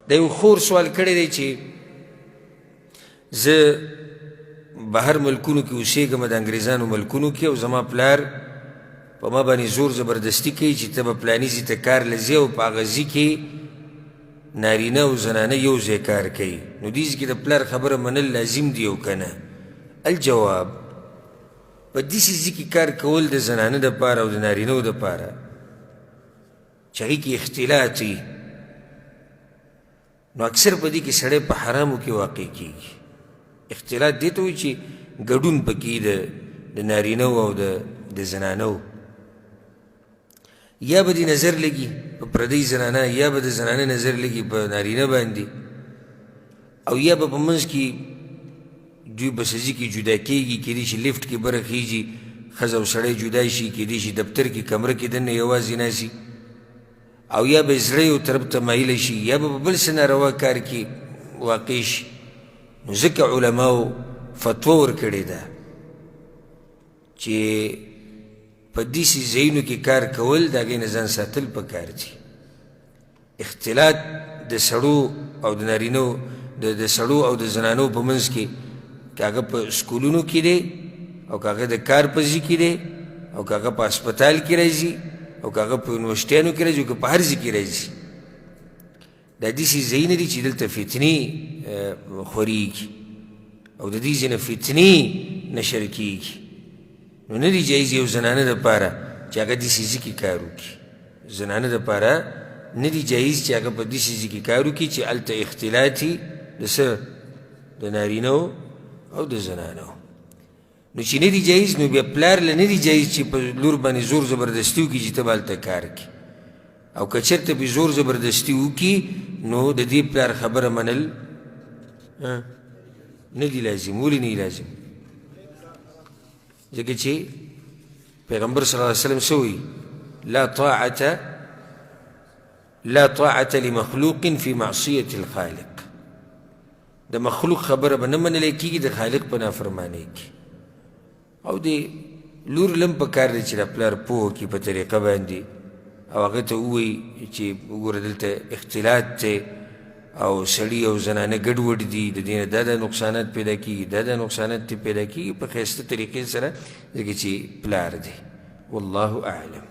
د یو خور سوال کړی دی چې زه بهر ملکونو کې اوسېږم د انګریزانو ملکونو کې او زما پلار په ما باندې زور زبردستي کوي چې ته به پلاني ځي ته کار له ځې او په هغه ځي کې نارینه او زنانه یو ځای کار کوي نو دې ځي کې د پلار خبره منل لازم دي او که نه الجواب په داسې ځي کې کار کول د زنانه دپاره او د نارینهو دپاره چې هغې کې اختلاط وي نو اکثر په دې کې سړی په حرامو کې واقع کېږي اختلاط دې ته وایي چې ګډون پکې د نارینهو او د زنانهو یا به دې نظر لګي په پردۍ زنانه یا به د زنانه نظر لګي په نارینه باندې او یا به په منځ کې دوی په سزي کې جدا کېږي کېدای شي لفټ کې بره خیږي ښځه او سړی جدا شي کېدای شي دفتر کې کمره کې دننه یوازې ناسي او یا به زړه یو طرف ته مایله شي یا به په بل څه ناروا کار کې واقع شي نو ځکه علماو فتوا ورکړې ده چې په داسې ځایونو کې کار کول د هغې نه ځان ساتل پکار دي اختلاط د سړو او د نارینو د سړو او د زنانو په منځ کې که هغه په سکولونو کې دی او که هغه د کار په ځای کې دی او که هغه په هسپتال کې راځي او که هغه په یونیورسټیانو کې راځي او که په هر ځای کې راځي دا داسې ځایونه دي چې دلته فتنې خورېږي او د دې ځای نه فتنې نشر کېږي نو نه دي جایز یو زنانه دپاره چې هغه داسې ځای کې کار وکړي زنانه دپاره نه دي جایز چې هغه په داسې ځای کې کار وکړي چې هلته اختلاطي د څه د نارینهو او د زنانو نو چې نه دي جایز نو بیا پلار له نه دي جایز چې په لور باندې زور زبردستي وکړي چې ته به هلته کار کړي او که چېرته پې زور زبردستي وکړي نو د دې پلار خبره منل نه دي لازم ولې نه لازم ځکه چې پیغمبر صلی الله علیه وسلم څه وایي لا طاعة لمخلوق في معصية الخالق د مخلوق خبره به نه منلی کېږي د خالق په نافرمانۍ کې او د لور لم په کار دی چې د پلار پوه کړي په طریقه باندې او هغه ته ووایي چې وګوره دلته اختلاط دی او سړي او زنانه ګډوډ دي د دې نه دا نقصانات پیدا کېږي دا نقصانات پیدا کېږي په ښایسته طریقې سره ځکه چې پلار دی والله اعلم